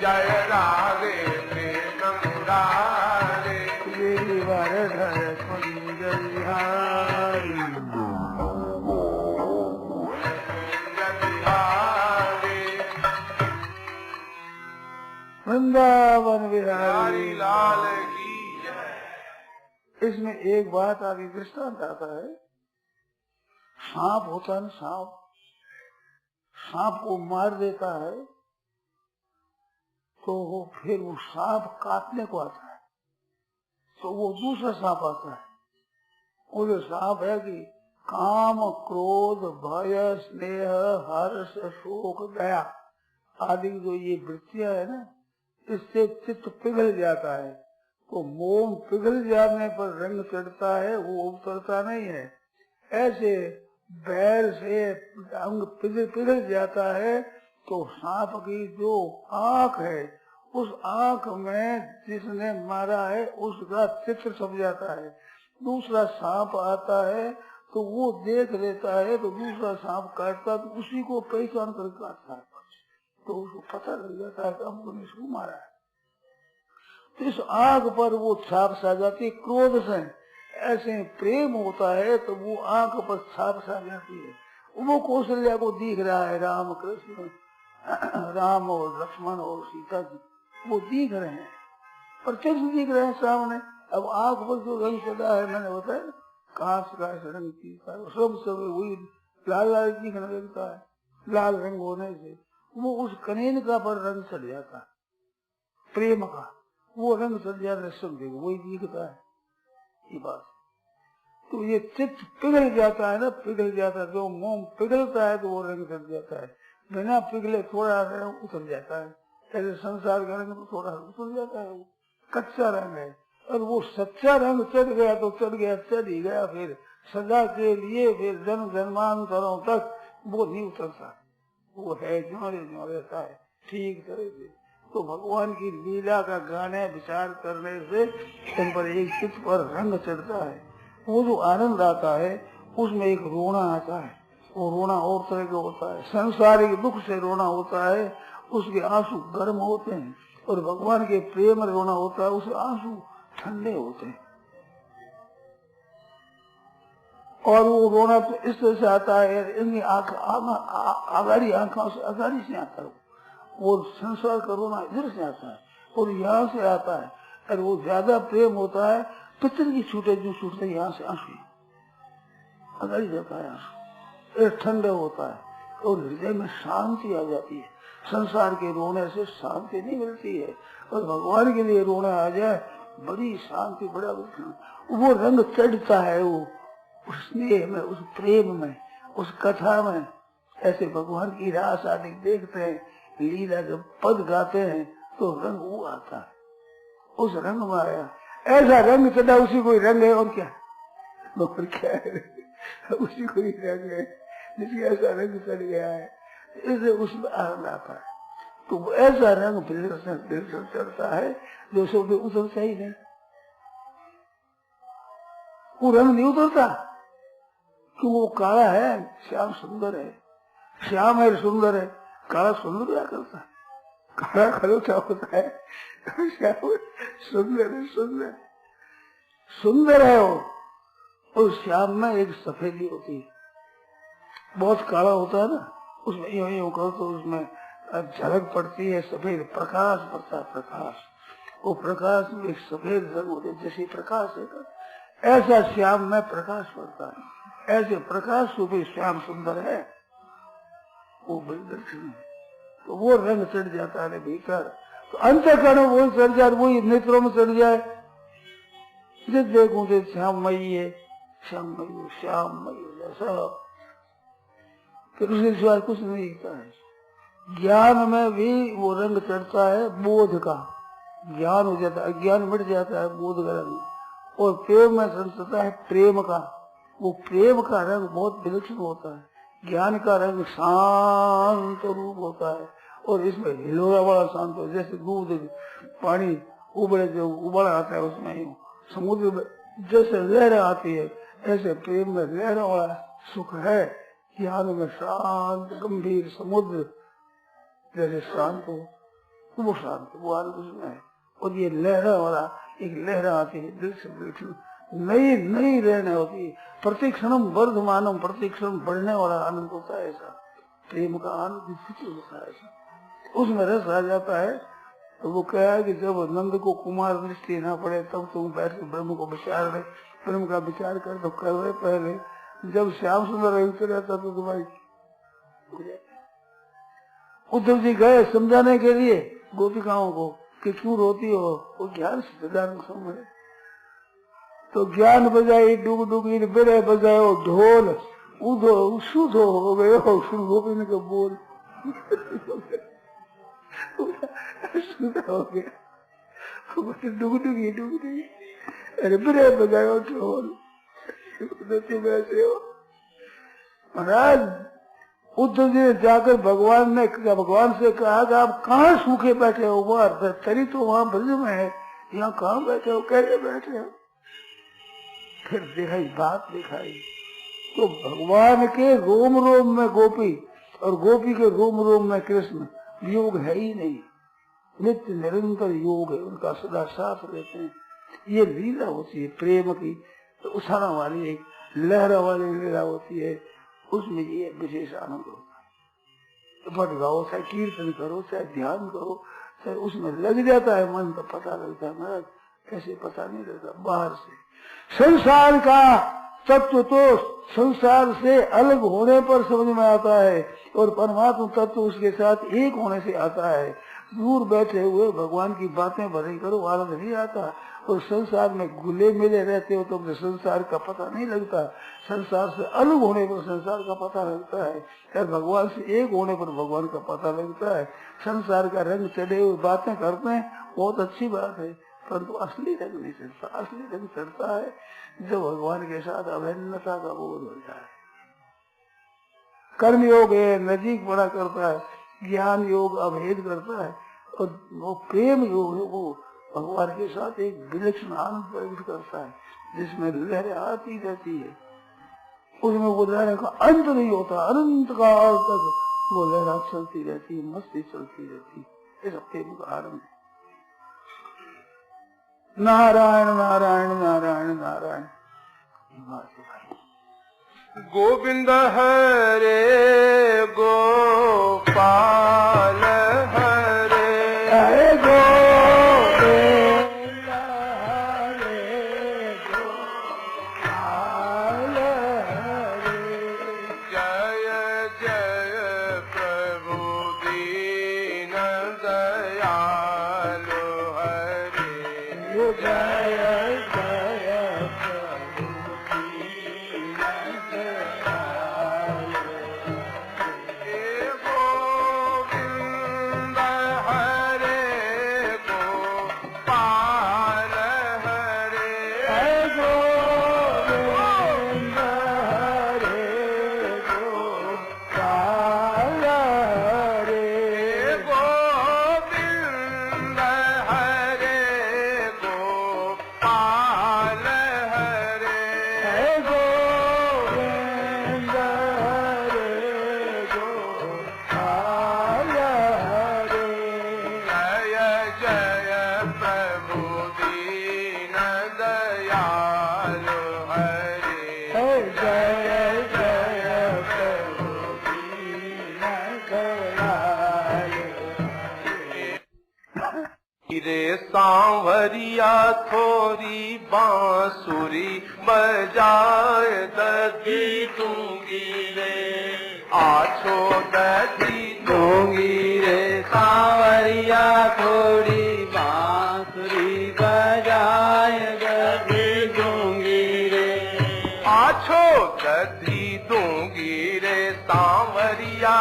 जय राधे कृष्ण मुरारी गिरिवरधर कुंज विहारी कुंज बिहारी वृंदावन हरि विहारी लाल की जय। इसमें एक बात आगे दृष्टांत आता है। सांप होता है ना, सांप को मार देता है तो वो फिर वो सांप काटने को आता है तो वो दूसरा सांप आता है। वो जो सांप है कि काम क्रोध भय स्नेह हर्ष शोक दया आदि जो ये वृत्तियां है ना, इससे चित्त पिघल जाता है। तो मोम पिघल जाने पर रंग चढ़ता है, वो उतरता नहीं है। ऐसे बैर से अंग पिघल जाता है तो सांप की जो आंख है, उस आंख में जिसने मारा है उसका चित्र छप जाता है। दूसरा सांप आता है तो वो देख लेता है तो दूसरा सांप काटता तो उसी को पहचान कर काटता है, तो उसको पता लग जाता है कि हमने इसको मारा है। तो इस आंख पर वो छाप सा जाती है क्रोध से। ऐसे प्रेम होता है तो वो आंख पर छाप सा जाती है। वो कौशल्या को दिख रहा है, राम कृष्ण राम और लक्ष्मण और सीता जी वो दिख रहे हैं, प्रत्यक्ष दिख रहे हैं सामने। अब आंख पर जो रंग चढ़ा है, मैंने बताया कांच का रंग पीता है, सब वही लाल लाल दिखने लगता है। लाल रंग होने से वो उस कनेन का पर रंग चढ़ जाता है, प्रेम का वो रंग चढ़ जाता है, सब देखो वही दिखता है। ये बात तो ये चित्त पिघल जाता है ना, पिघल जाता है। जो मोम पिघलता है तो वो रंग चढ़ जाता है, बिना पिघले थोड़ा रंग उतर जाता है। ऐसे संसार का रंग तो थोड़ा उतर जाता है, वो कच्चा रंग है। और वो सच्चा रंग चढ़ गया तो चढ़ गया, चढ़ ही गया, फिर सदा के लिए फिर जन्म जन्मांतरों तक वो नहीं उतरता, वो है जो रहता है ठीक तरह से। तो भगवान की लीला का गाने विचार करने से उन पर एक चित्त पर रंग चढ़ता है। वो जो आनंद आता है उसमें एक रोना आता है। वो रोना और तरह का होता है, संसारिक दुख से रोना होता है, उसके आंसू गर्म होते हैं। और भगवान के प्रेम रोना होता है, उसके आंसू ठंडे होते हैं। और वो रोना तो इस तरह से आता है, इनकी आगारी आंखों से आगारी से आता है। वो संसार का रोना इधर से आता है और यहाँ से आता है। और वो ज्यादा प्रेम होता है, पितर की छूटे जो छूटते यहाँ से आंसू, अगर जाता है, एक ठंडा होता है और हृदय में शांति आ जाती है। संसार के रोने से शांति नहीं मिलती है, और भगवान के लिए रोना आ जाए बड़ी शांति, बड़ा वो रंग चढ़ता है, वो उस स्नेह में, उस प्रेम में, उस कथा में। ऐसे भगवान की रास आदि देखते हैं, लीला जब पद गाते हैं तो रंग वो आता है, उस रंग में आया। ऐसा रंग चढ़ा, उसी कोई रंग है और क्या है, उसी कोई रंग है जिसकी ऐसा रंग चढ़ गया है, इसे उसमें आनंद आता है। तो ऐसा रंग दिल से चढ़ता है जो सब उतरता ही नहीं। वो रंग नहीं उतरता क्यों? वो काला है, श्याम सुंदर है, श्याम है सुंदर है, काला सुंदर क्या करता है? काला खरोचा होता है, श्याम सुंदर है, सुंदर सुंदर है वो। और श्याम में एक सफेदी होती है, बहुत काला होता है ना, उसमें यूं यूं करो तो उसमें झलक पड़ती है, सफेद प्रकाश पड़ता है, प्रकाश। वो प्रकाश में एक सफेद रंग होते जैसे प्रकाश है, ऐसा श्याम में प्रकाश पड़ता है। ऐसे प्रकाश रूपी श्याम सुंदर है, वो दर्शन है। तो वो रंग चढ़ जाता है भीतर, तो अंतःकरण वो चढ़ जाए, वही नेत्रों में चढ़ जाए। जिस देखूं तो श्याममयी है, श्याममयी, श्याममयी जैसा, फिर उसके सिवाय कुछ नहीं दिखता है। ज्ञान में भी वो रंग चढ़ता है, बोध का ज्ञान हो जाता है, अज्ञान मिट जाता है, बोध का रंग। और प्रेम में चढ़ता है प्रेम का, वो प्रेम का रंग बहुत विलक्षण होता है। ज्ञान का रंग शांत रूप होता है, और इसमें हिलोरा बड़ा शांत हो, जैसे दूध पानी उबले, जो उबला आता है उसमें समुद्र में जैसे लहरें आती है, ऐसे प्रेम में लहरों वाला सुख है। ज्ञान में शांत गंभीर समुद्र जैसे शांत हो, वो शांत, वो आनंद उसमें है। और ये लहरा वाला एक लहरा आती है दिल से, बिल्कुल नई नई रहने होती है, प्रतिक्षणम वर्धमानम, प्रतिक्षण बढ़ने वाला आनंद होता है। ऐसा प्रेम का आनंद होता है, ऐसा उसमें रस आ जाता है। तो वो कहा है कि जब नंद को कुमार दृष्टि ना पड़े तब तुम बैठ के ब्रह्म को विचार रहे, ब्रह्म का विचार कर तो कर रहे। पहले जब श्याम सुंदर रहता तो तुम्हारी उद्धव जी गए समझाने के लिए गोपिकाओं को कि क्यों रोती हो, वो ज्ञान से समझे। तो ज्ञान बजाई डुग डुगी बिरे बजायो ढोल, उधो शुद्ध हो गए हो, सुन गोपी ने कहा बोल शुद्ध हो गया, डुग डुगी अरे बिरे बजायो ढोल। वैसे हो महाराज, उद्धव जी ने जाकर भगवान से कहा कि आप कहाँ सूखे बैठे हो, बाहर तरी तो वहां ब्रज में है, यहाँ कहाँ बैठे हो, कैसे बैठे हो? फिर दिखाई बात दिखाई, तो भगवान के रोम रोम में गोपी और गोपी के रोम रोम में कृष्ण, योग है ही नहीं, नित्य निरंतर योग है उनका, सदा साथ रहते हैं। ये लीला होती है प्रेम की, तो उछाना वाली एक लहरा वाली लीला होती है, उसमें ये विशेष आनंद होता है। पट गाओ, चाहे कीर्तन करो, चाहे ध्यान करो, चाहे उसमें लग जाता है मन, तो पता लगता है। महाराज ऐसे पता नहीं लगता बाहर से। संसार का तत्व तो संसार से अलग होने पर समझ में आता है, और परमात्मा तत्व उसके साथ एक होने से आता है। दूर बैठे हुए भगवान की बातें भरी करो, आनंद नहीं आता। और संसार में घुले मिले रहते हो तो संसार का पता नहीं लगता। संसार से अलग होने पर संसार का पता लगता है, और भगवान से एक होने पर भगवान का पता लगता है। संसार का रंग चढ़े हुए बातें करते हैं, बहुत अच्छी बात है, परंतु असली रंग नहीं चढ़ता। असली रंग चढ़ता है जब भगवान के साथ अभिन्नता का बोध हो जाए। कर्म योग है, नजीक बड़ा करता है, ज्ञान योग अभेद करता है, और वो प्रेम योग है, वो भगवान के साथ एक विलक्षण आनंद प्रकट करता है, जिसमें लहरें आती रहती है। उसमें वो लहरें का अंत नहीं होता, अनंत काल तक वो लहरा चलती रहती है, मस्ती चलती रहती है। ये प्रेम का आरंभ। नारायण नारायण नारायण नारायण। गोविंद हरे गोपाल हरे हरे गोविंद हरे गोपाल सांवरिया थोड़ी बांसुरी बजाए दधी दूंगी रे आछो दधी दूंगी रे सांवरिया थोड़ी बांसुरी बजाए दधी दूंगी रे आछो दधी दूंगी रे सांवरिया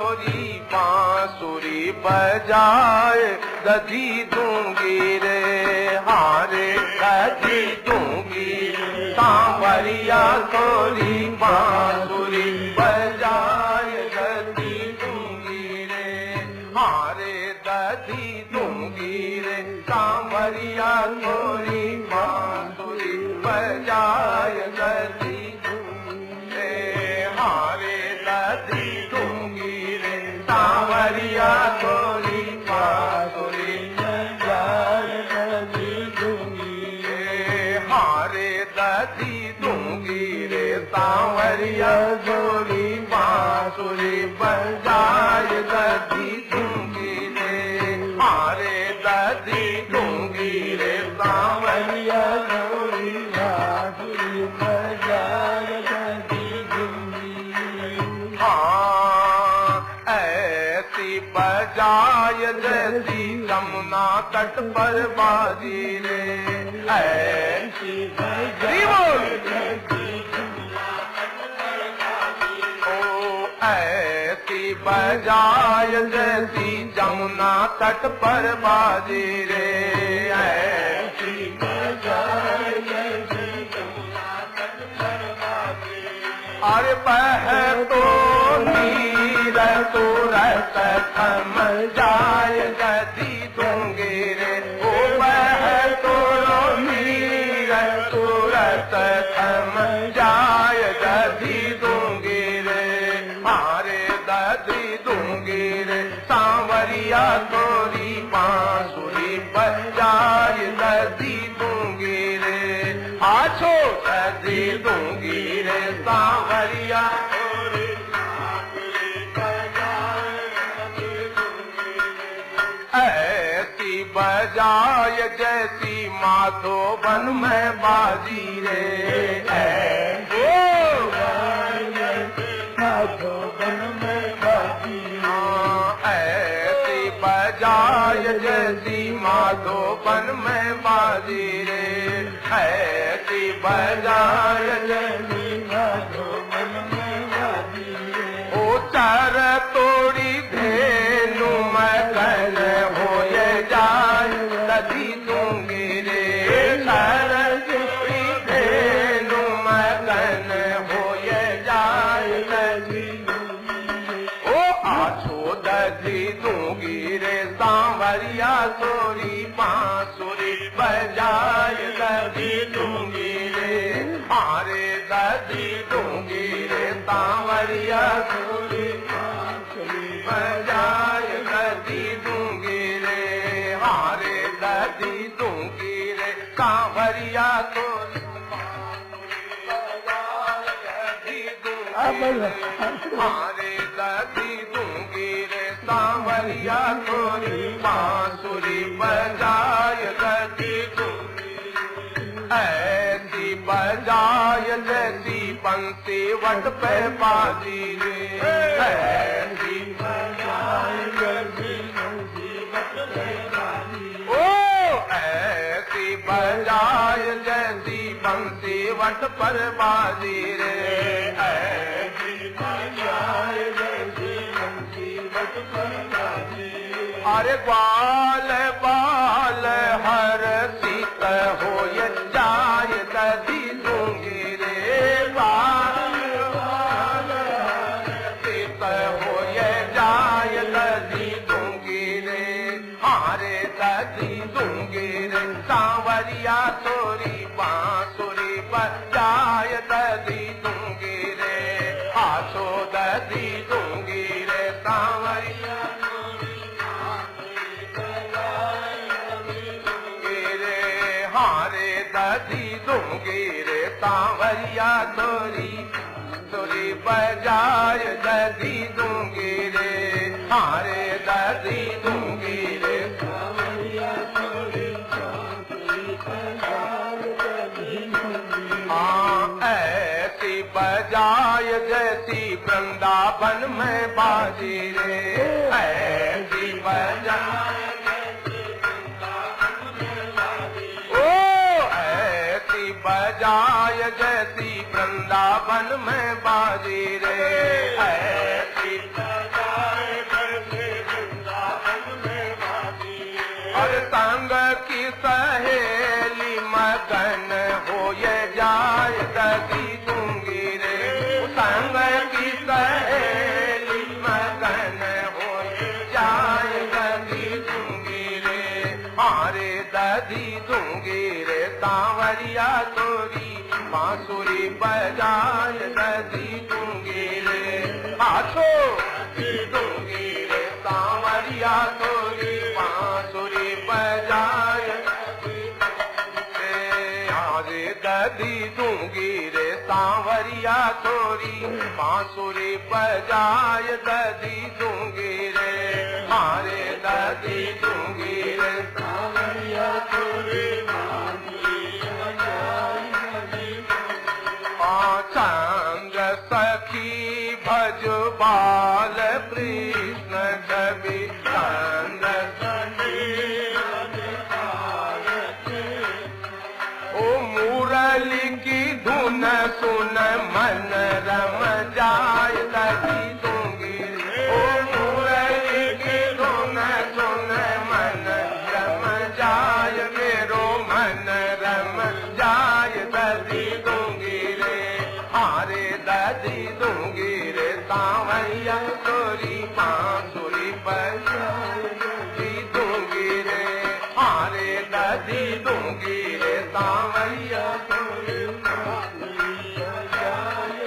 थोड़ी बांसुरी बजाए दधी दूंगी रे हारे दधी दूंगी सांवरिया थोड़ी बांसुरी बजाए दधी दूंगी रे हारे दधी दूंगी रे सांवरिया थोड़ी बांसुरी बजाए दधी दूंगी रे हारे दधी दूंगी रे सांवरिया थोड़ी बांसुरी बजाए दधी दूंगी रे हारे दधी दूंगी रे सांवरिया थोड़ी बांसुरी बजाए दधी दूंगी रे हारे दधी दूंगी रे सांवरिया थोड़ी बांसुरी बजाए दधी दूंगी हाँ ऐसी बजाए जैसी यमुना तट पर बाजी रे ऐसी ऐसी बजाए जैसी यमुना तट पर बाजी रे ऐसी बजाए जैसी यमुना तट पर बाजी अरे बह तो नीर तुरंत थम जाए दधी दूंगी रे ओ बह तो नीर तुरंत थम जाए दधी दूंगी रे हारे दधी दूंगी रे सांवरिया थोड़ी बांसुरी बजाए दधी दूंगी रे आछो दधी दूंगी रे सांवरिया थोड़ी बांसुरी बजाए दधी दूंगी रे ऐसी बजाए जैसी माधोबन में बाजी रे माधोबन में बाजी ऐसी बजाए जैसी माधोबन में बाजी रे ऐसी बजाए जैसी माधोबन में बाजी रे ओ चार तोड़ी धेनु मैं कल हो ये जाए दधी दूंगी रे चार तोड़ी धेनु मैं कल हो ये जाए दधी दूंगी ओ आछो दधी दूंगी रे सांवरिया थोड़ी बांसुरी बजाए दधी दूंगी रे हारे दधी दूंगी रे सांवरिया थोड़ी बांसुरी बजाए दधी दूंगी रे हारे दधी दूंगी रे सांवरिया थोड़ी बांसुरी बजाए दधी दूंगी रे हारे दधी दूंगी रे सांवरिया थोड़ी बांसुरी बजाए दधी दूंगी ऐसी बजाए जैसी बंसी वट पे बाजी रे ऐसी बजाए जैसी बंसी वट पे बाजी ओ ऐसी बजाए जैसी बंसी वट पर बाजी रे ऐसी बजाए जैसी बंसी वट पर बाजी अरे ग्वाल बाल हर सीत हो ये जाए दधी दूंगी रे ग्वाल बाल हर सीत हो ये जाए दधी दूंगी रे हारे दधी दूंगी रे सांवरिया थोड़ी बांसुरी बजाए दधी दूंगी रे आछो दधी दूंगी रे सांवरिया हारे दधी दूंगी रे सांवरिया थोड़ी थोड़ी बजाए दधी दूंगी रे हारे दधी दूंगी रे सांवरिया थोड़ी बजाय जैसी वृंदावन में बाजे रे, ऐसी बजाय बजाय जैसी वृंदावन में बाजी रे, ऐसी बजाय जैसी वृंदावन में बाजी रे। और संग की सहेली मगन हो ये जाय दगी दूंगी रे, संग की सहेली मगन हो ये जाय दगी दूंगी रे, हारे दगी दूंगी रे सांवरिया तोरी बांसुरी बजाय दगी दूंगी रे, आछो दूंगी रे सांवरिया तोरी बांसुरी बजाय रे, दगी दूंगी रे सांवरिया तोरी बांसुरी बजाय दगी दूंगी रे, हारे दगी दूंगी रे सांवरिया तोरी चंद्र सखी भज बाल कृष्ण कवि, चंद्र सखी ओ मुरली की धुन सुन मन रम जाय दगी दूंगी, ओ मुरली की धुन सुन मन रम जाय, मेरो मन रम जाय दगी दूंगी रे, हारे दगी दूंगी रे सांवरिया तोरी बांसुरी बजाय दगी दूंगी रे, हारे दगी दूंगी रे सांवरिया तोरी बांसुरी बजाय।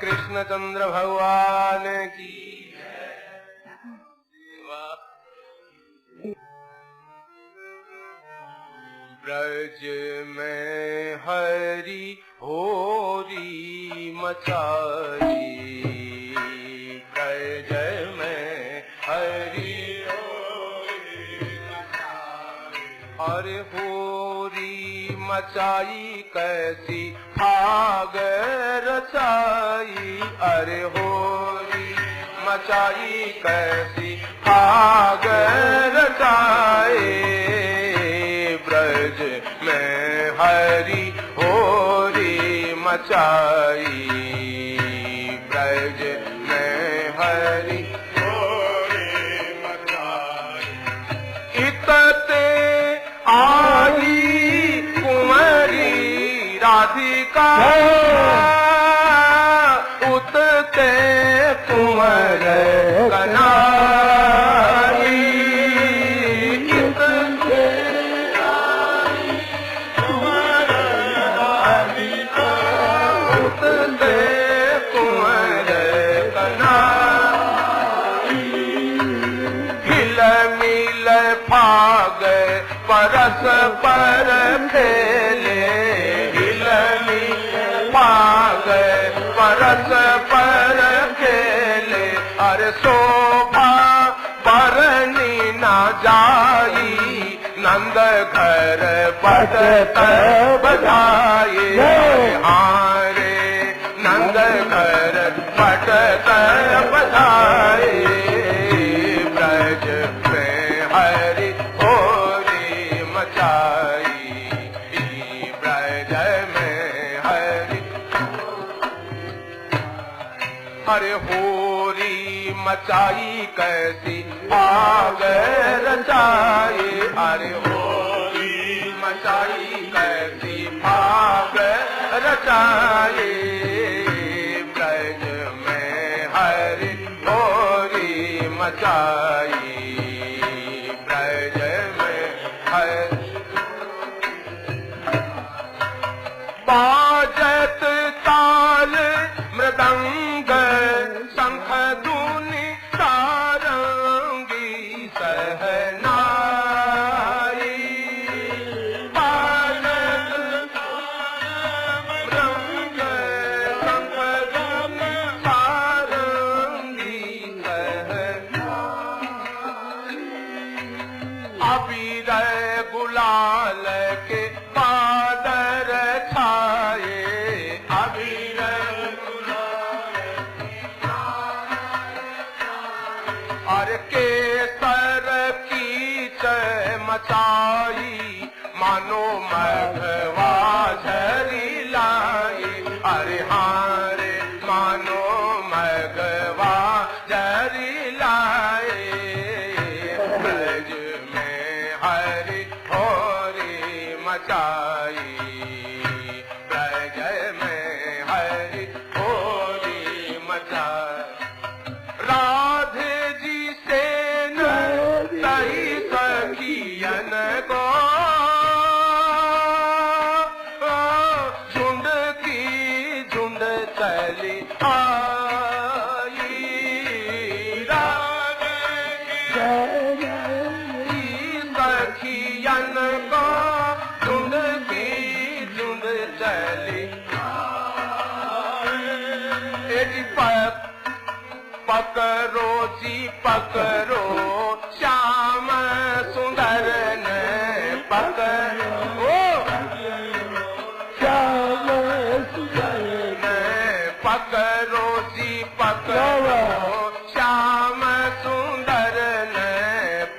कृष्णचंद्र भगवान की ब्रज में हरि होरी मचाई, ब्रज में हरि हरि होरी मचाई, कैसी फाग रचाई, अरे होरी मचाई कैसी फाग रचाई, ब्रज में हरि होरी मचाई, ब्रज में हरि होरी मचाई, इतते आई कुंवरी राधिका, उतते कुंवर कनारी, परस पर खेले, हिलनी पाग परस पर खेले, अरे शोभा बरनी न जाई, नंद घर बजत बजाए, हारे नंद घर बजत बजाए, ब्रज में हरि मचाई, ब्रज में हरि हरि होरी मचाई, कैसी आग रचाई, अरे होरी मचाई कैसी आग रचाई, ब्रज में हरि होरी मचाई, ब्रज में हरि बाजत ताल मृदंग शंख धूनि सारंगी सहनाई, बाजत मृदंग शंख धूनि सारंगी सहनाई, अबीर गुलाल के पादर छा झरी लाई अरे हारे मानो मगवा झरी लाए ब्रज में हरि होरी मचाई ब्रज में हरि होरी मचाई राधे जी से तई सखियन को झुंड की झुंड चली आई राधे की सखियन को झुंड की झुंड चली आई पकड़ो जी पकड़ो श्याम सुंदर ने पकड़ो श्याम सुंदर ने पकड़ो जी पकड़ो श्याम सुंदर ने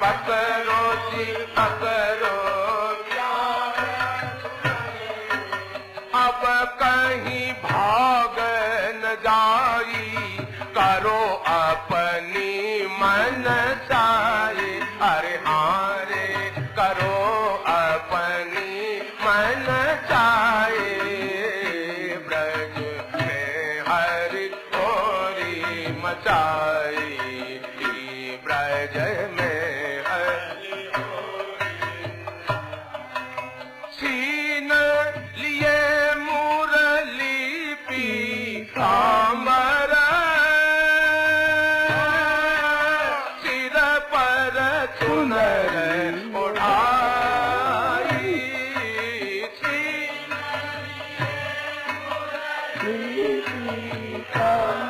पकड़ो जी पकड़ो अब कहीं भाग न जाई करो अपनी मन चाहे अरे हारे करो अपनी मन चाहे ब्रज में हरि होरी मचाई ब्रज में हरि छीन लिए मुरली पी कामर चुनर उड़ाई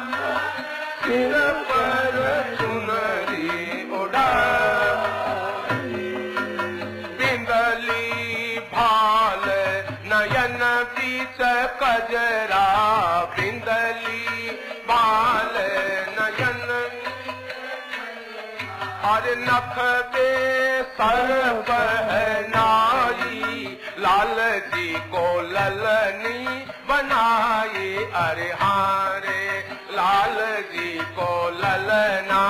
सिर पर चुनरी उड़ाई बिंदली भाल नयन बीच कजरा बिंदली भाल नयन और नख दे सर पहनाई लाल जी को ललनी बनाई अरे हारे लाल जी को ललना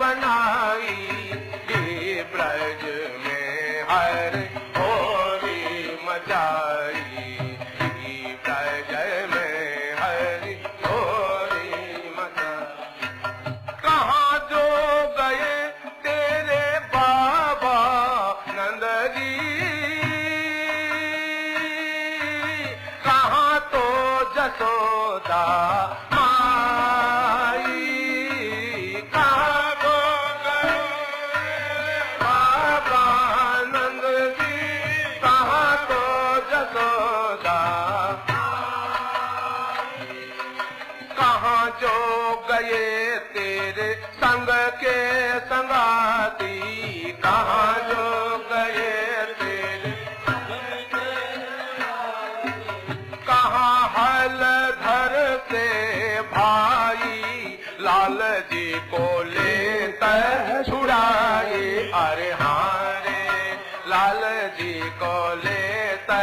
बनाई ये ब्रज में हर होरी मचाई ब्रज में हरि होरी मचाई कहाँ जो गए तेरे बाबा नंद जी कहाँ तो जसोदा माई कहाँ तो गए बाबा नंद जी कहाँ तो जसोदा कहाँ जो गए तेरे संग के संगाती कहाँ जो गए तेरे कहाँ हल धर से भाई लाल जी को लेता छुड़ाए अरे हारे लाल जी को लेता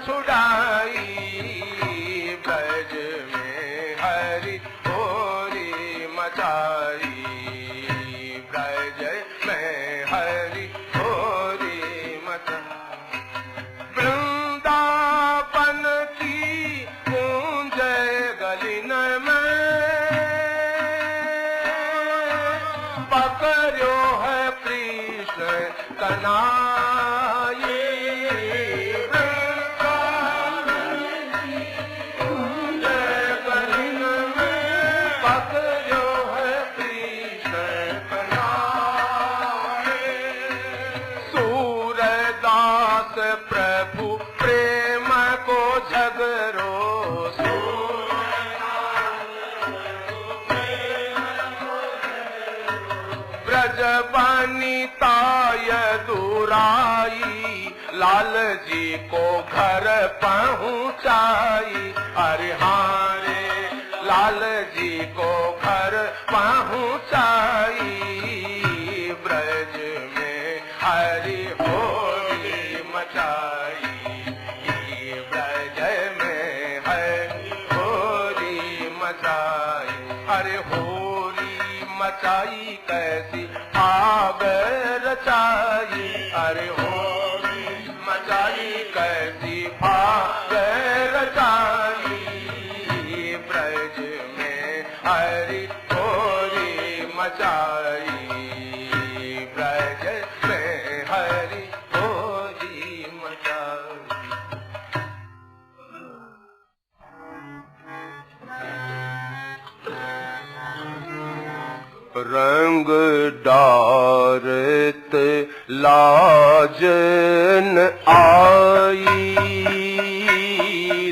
छुड़ाई ब्रज में हरि होरी मचाई ब्रज में हरि होरी मचाई वृंदावन की गूंज गलिन में पकड़ो है कृष्ण कनाई प्रभु प्रेम को झगरो ब्रजबानी ताय दुराई लाल जी को घर पहुँचाई अरे हारे लाल जी को घर पहुँचाई ब्रज में हरि होली मचाई ब्रज कैसी आग रचाई, अरे होली मचाई कैसी आग रचाई, ब्रज में हरि होली मचाई, ब्रज में हरि होली मचाई। रंग डारत लाजन आई,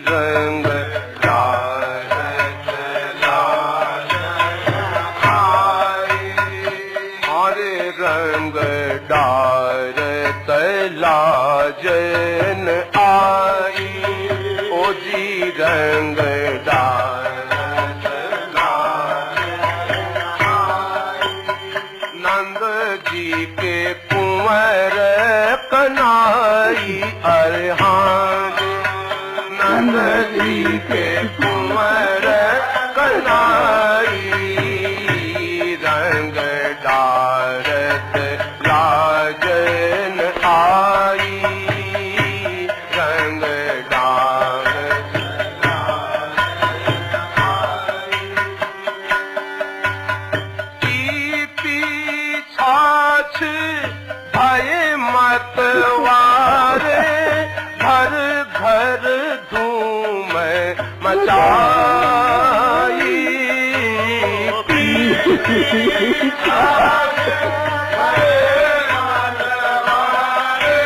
रंग डारत लाजन आई, अरे रंग डारत लाजन आई, ओ जी रंग डारत के कुंवर कनाई, अरे हाँ नंद जी के कुंवर कनाई, रंग डारत लाजन आई, रंग डारत छाछ भय मतवारे, घर घर धूम मचाई, छाछ भय मतवारे,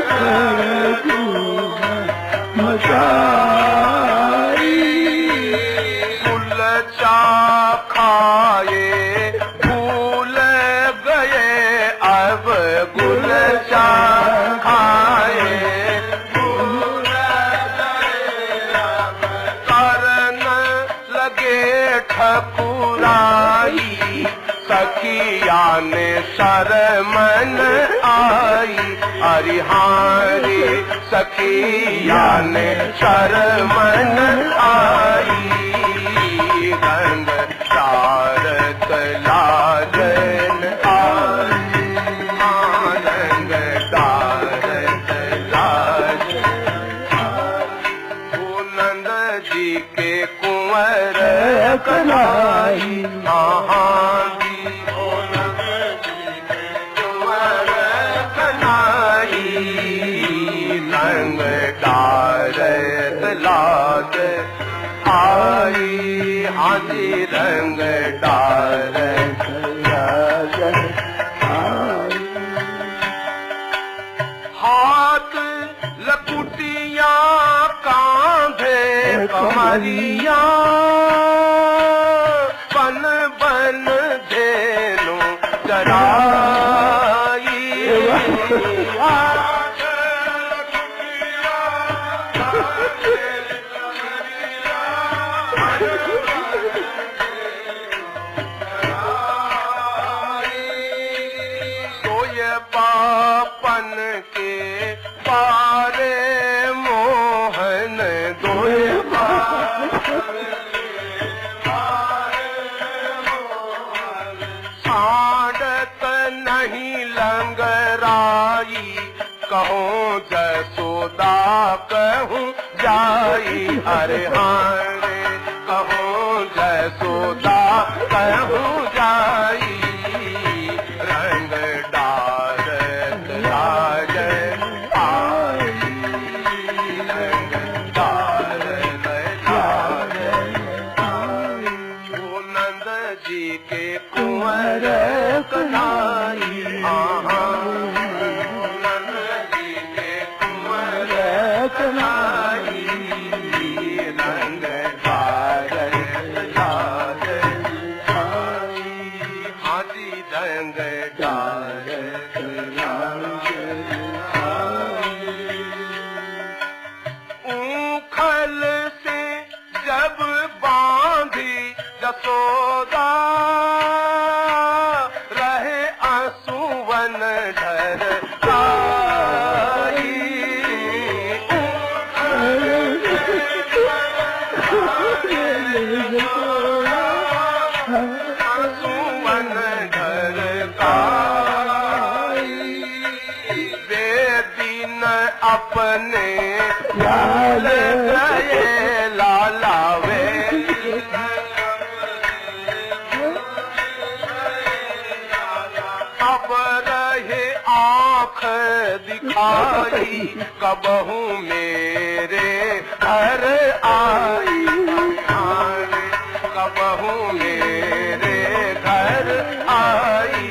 घर धूम मचाई, फूल चा खाए गुल चा खाए, करन लगे ठकुराई, सखिया ने शरमन आई, अरे हारी सखिया ने शरमन आई, रंग डारत लाजन आई, के कुंवर कनाई, जी के कुंवर कनाई, रंग डारत लाज आई, हाजी रंग डारत लाज आई, हाथ लकुटिया कांधे कमरिया, बन बन धेनु चराई, सोय पापन के पारे मोहन दोय साड़त नहीं लंगराई, कहूँ जसोदा कहूँ जाई, अरे हारे कहूँ जसोदा कहूँ जाई, रंग डारत लाजन आई, रंग डारत लाजन आई, ओ नंद जी के कुंवर कनाई, नंद जी के कुंवर कनाई, रंग अपने लाल गए लाला वे अब रहे आँख दिखाई कबहू मेरे घर आई कबहू मेरे घर आई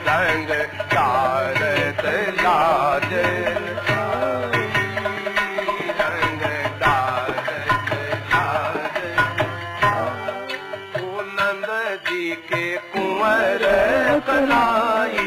रंग डालत लाज रंग डालत लाज ओ नंद जी के कुंवर कलाई